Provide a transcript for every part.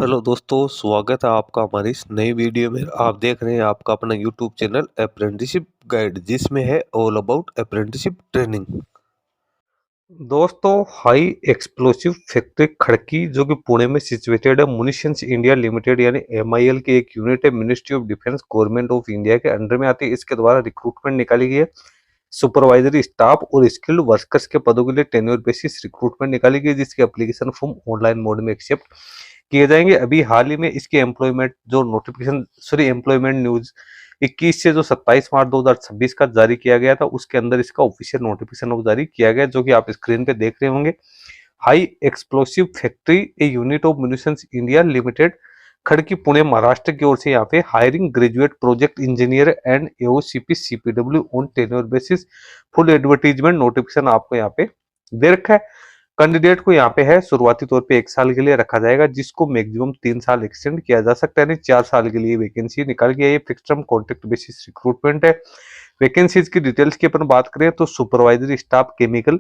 Hello दोस्तों, स्वागत है आपका हमारी इस नई वीडियो में। आप देख रहे हैं आपका अपना यूट्यूब चैनल अप्रेंटिसशिप गाइड, जिसमें है ऑल अबाउट अप्रेंटिसशिप ट्रेनिंग। दोस्तों, हाई एक्सप्लोसिव फैक्ट्री खड़की जो कि पुणे में सिचुएटेड है, मुनिशंस इंडिया लिमिटेड यानी एमआईएल की एक यूनिट है, ministry of defence government of India के अंडर में आती है। इसके द्वारा रिक्रूटमेंट निकाली गई है। सुपरवाइजरी स्टाफ और स्किल्ड वर्कर्स के पदों के लिए टेन्योर बेसिस रिक्रूटमेंट निकाली गई, जिसकी एप्लीकेशन फॉर्म ऑनलाइन मोड में एक्सेप्ट किए जाएंगे। अभी हाल ही में इसके एम्प्लॉयमेंट जो नोटिफिकेशन एम्प्लॉयमेंट न्यूज 21 से जो 27 मार्च 2026 का जारी किया गया था, उसके अंदर इसका ऑफिशियल नोटिफिकेशन जारी किया गया, जो कि आप स्क्रीन पे देख रहे होंगे। High explosive factory a unit of munitions India limited, Khadki Pune Maharashtra की ओर से यहाँ पे hiring graduate project engineer and AOCP CPW on tenure basis. Full advertisement notification आपको यहाँ पे दे रखा है। कैंडिडेट को यहाँ पे है शुरुआती तौर पे 1 साल के लिए रखा जाएगा, जिसको मैक्सिमम 3 साल एक्सटेंड किया जा सकता है, यानी 4 साल के लिए वैकेंसी निकाल के ये fix term contract basis recruitment है। वैकेंसीज की डिटेल्स की अपन बात करें तो सुपरवाइजरी स्टाफ केमिकल,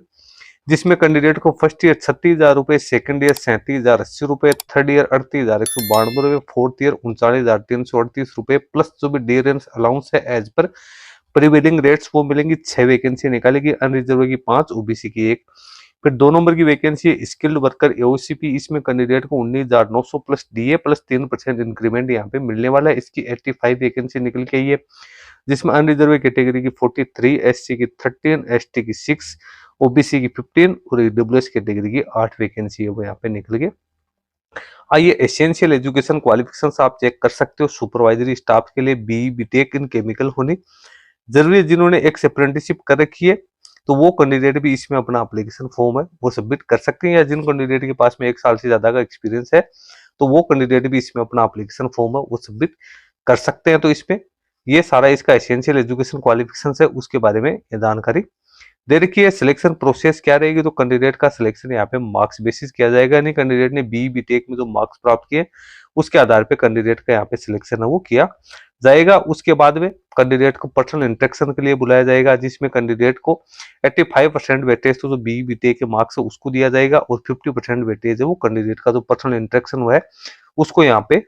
जिसमें कैंडिडेट को फर्स्ट ईयर 36,000 रुपए, सेकंड ईयर 37,080 रुपए, थर्ड ईयर 38,192 रुपए, फोर्थ ईयर 39,338 रुपए, प्लस जो भी डियरेंस अलाउंस है एज पर प्रिवेलिंग रेट्स वो मिलेंगी। 6 वैकेंसी निकालेगी, अनरिजर्व की 5, ओबीसी की 1। फिर 2 नंबर की वैकेंसी है स्किल्ड वर्कर एओसीपी, इसमें कैंडिडेट को 19,900 प्लस डीए प्लस 3% इंक्रीमेंट यहाँ पे मिलने वाला है। इसकी 85 वैकेंसी निकल के आई है, जिसमें अनरिजर्व कैटेगरी की 43, एससी की 13, एसटी की 6, ओबीसी की 15 और ईडब्ल्यूएस कैटेगरी की 8 वैकेंसी है वो यहाँ पे निकल गए। आइए एसेंशियल एजुकेशन क्वालिफिकेशन आप चेक कर सकते हो। सुपरवाइजरी स्टाफ के लिए बीई बीटेक इन केमिकल होनी जरूरी है। जिन्होंने एक अप्रेंटिसशिप कर रखी है तो वो कैंडिडेट भी इसमें अपना एप्लीकेशन फॉर्म है वो सबमिट कर सकते हैं, या जिन कैंडिडेट के पास में 1 साल से ज्यादा का एक्सपीरियंस है तो वो कैंडिडेट भी इसमें अपना एप्लीकेशन फॉर्म है वो सबमिट कर सकते हैं। तो इसमें ये सारा इसका एसेंशियल एजुकेशन क्वालिफिकेशन है उसके बारे में ये जानकारी दे रखी है। सिलेक्शन प्रोसेस क्या रहेगी, तो कैंडिडेट का सिलेक्शन यहाँ पे मार्क्स बेसिस किया जाएगा, नहीं कैंडिडेट ने बी बीटेक में जो मार्क्स प्राप्त किए उसके आधार पे कैंडिडेट का यहाँ पे सिलेक्शन है वो किया जाएगा। उसके बाद में कैंडिडेट को पर्सनल इंटरेक्शन के लिए बुलाया जाएगा, जिसमें कैंडिडेट को 85% वेटेज तो जो बी बीटेक के मार्क्स है उसको दिया जाएगा, और 50% वेटेज है वो कैंडिडेट का जो पर्सनल इंटरेक्शन हुआ है उसको यहाँ पे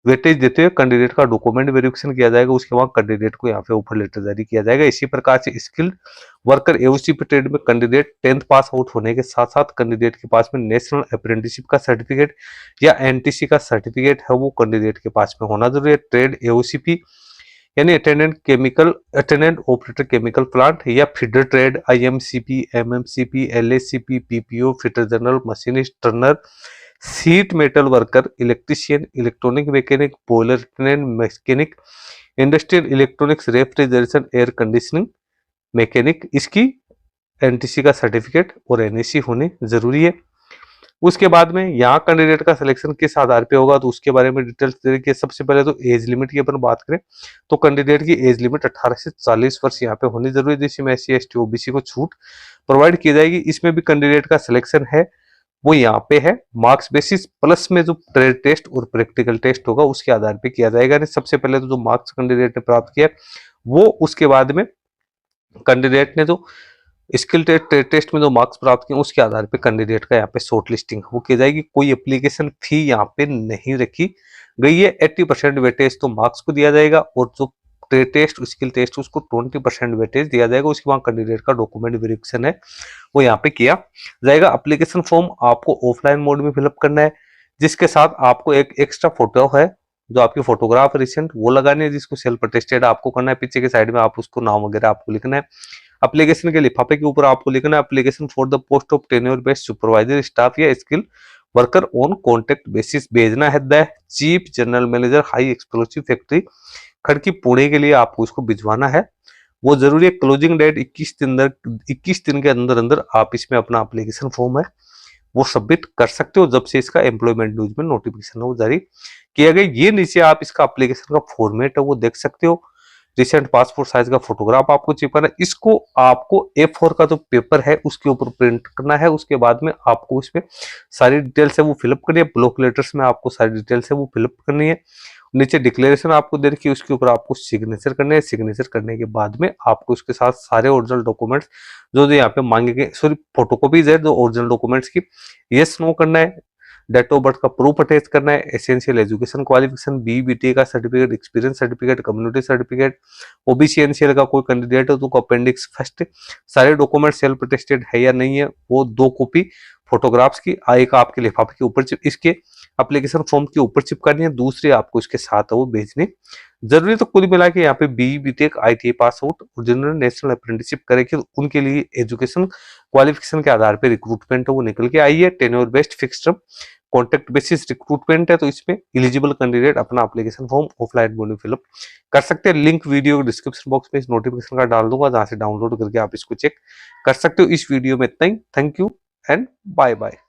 वेटेज देते हुए कैंडिडेट का डॉक्यूमेंट वेरिफिकेशन किया जाएगा। उसके बाद कैंडिडेट को यहाँ पे ऑफर लेटर जारी किया जाएगा। इसी प्रकार से स्किल्ड वर्कर एओसीपी ट्रेड में कैंडिडेट 10th पास आउट होने के साथ साथ कैंडिडेट के पास में नेशनल अप्रेंटिसशिप का सर्टिफिकेट या एनटीसी का सर्टिफिकेट है वो कैंडिडेट के पास में होना जरूरी है। ट्रेड एओसीपी यानी अटेंडेंट ऑपरेटर केमिकल प्लांट, या feeder trade IMCP, MMCP, LSCP, PPO, fitter general, machinist, turner, sheet metal worker, electrician, electronic mechanic, boiler attendant mechanic, industrial electronics, refrigeration, air conditioning mechanic, इसकी NTC का certificate और NAC होनी जरूरी है। उसके बाद में यहाँ कैंडिडेट का सिलेक्शन किस आधार पे होगा तो उसके बारे में डिटेल्स दे रखी है। सबसे पहले तो एज लिमिट की अपन बात करें तो कैंडिडेट की एज लिमिट 18 से 40 वर्ष यहाँ पे होनी जरूरी है, जिसमें एससी एसटी ओबीसी को छूट प्रोवाइड की जाएगी। इसमें भी कैंडिडेट का सिलेक्शन है वो यहाँ पे है मार्क्स बेसिस, प्लस में जो ट्रेड टेस्ट और प्रैक्टिकल टेस्ट होगा उसके आधार पे किया जाएगा। सबसे पहले तो जो मार्क्स कैंडिडेट ने प्राप्त किया वो, उसके बाद में कैंडिडेट ने जो स्किल टेस्ट में जो मार्क्स प्राप्त किए उसके आधार पे कैंडिडेट का यहाँ पे शॉर्ट लिस्टिंग वो की जाएगी। कोई एप्लीकेशन फी यहाँ पे नहीं रखी गई है। 80% वेटेज तो मार्क्स को दिया जाएगा, और जो टेस्ट स्किल टेस्ट उसको 20% वेटेज दिया जाएगा। उसके बाद कैंडिडेट का डॉक्यूमेंट वेरिफिकेशन है वो यहाँ पे किया जाएगा। एप्लीकेशन फॉर्म आपको ऑफलाइन मोड में फिलअप करना है, जिसके साथ आपको एक एक्स्ट्रा फोटो है जो आपकी फोटोग्राफ रिसेंट वो लगानी है, जिसको सेल्फ अटेस्टेड आपको करना है। पीछे के साइड में आप उसको नाम वगैरह आपको लिखना है। एप्लीकेशन के लिफाफे के ऊपर आपको लिखना है application for the post of tenure based supervisor staff या skill worker on contract basis. भेजना है the chief general manager high explosive factory Khadki Pune के लिए आपको इसको भिजवाना है वो जरूरी है। क्लोजिंग डेट 21 दिन के अंदर अंदर आप इसमें अपना एप्लीकेशन फॉर्म है वो सबमिट कर सकते हो, जब से इसका एम्प्लॉयमेंट न्यूज में नोटिफिकेशन वो जारी किया गया। ये नीचे आप इसका एप्लीकेशन का फॉर्मेट है वो देख सकते हो। रिसेंट पासपोर्ट साइज का फोटोग्राफ आपको चिपकाना है, इसको आपको A4 का जो पेपर है उसके ऊपर प्रिंट करना है। उसके बाद में आपको इसमें सारी डिटेल्स है वो फिलअप करनी है। ब्लॉक लेटर्स में आपको सारी डिटेल्स है वो फिलअप करनी है। नीचे डिक्लेरेशन आपको दे रखी है, उसके ऊपर आपको सिग्नेचर करने हैं। सिग्नेचर करने के बाद में आपको उसके साथ सारे ओरिजिनल डॉक्यूमेंट्स जो यहाँ पे मांगे गए, सॉरी फोटोकॉपीज है जो ओरिजिनल डॉक्यूमेंट्स की, यस नो करना है। डेट ऑफ बर्थ का प्रूफ अटैच करना है, एसेंशियल एजुकेशन क्वालिफिकेशन, बीईटी का certificate, experience certificate, community certificate, OBC NCL का कोई कैंडिडेट है तो अपेंडिक्स फर्स्ट, सारे डॉक्यूमेंट सेल्फ अटेस्टेड है या नहीं है वो 2 कॉपी फोटोग्राफ्स की एक आपके लिफाफे के ऊपर इसके एप्लीकेशन फॉर्म के ऊपर चिपकानी है, दूसरी आपको इसके साथ वो भेजनी जरूरी। तो कुल मिला के यहाँ पे BE BTech ITI pass out और जिन्होंने नेशनल अप्रेंटिसशिप करेगी उनके लिए एजुकेशन क्वालिफिकेशन के आधार पे रिक्रूटमेंट है वो निकल के आई है। Tenure based fixed term contract basis recruitment है, तो इसमें एलिजिबल कैंडिडेट अपना एप्लीकेशन फॉर्म ऑफलाइन मोड में फिलअप कर सकते हैं। लिंक वीडियो डिस्क्रिप्शन बॉक्स में इस नोटिफिकेशन का डाल दूंगा जहां से डाउनलोड करके आप इसको चेक कर सकते हो। इस वीडियो में इतना ही। Thank you and bye bye.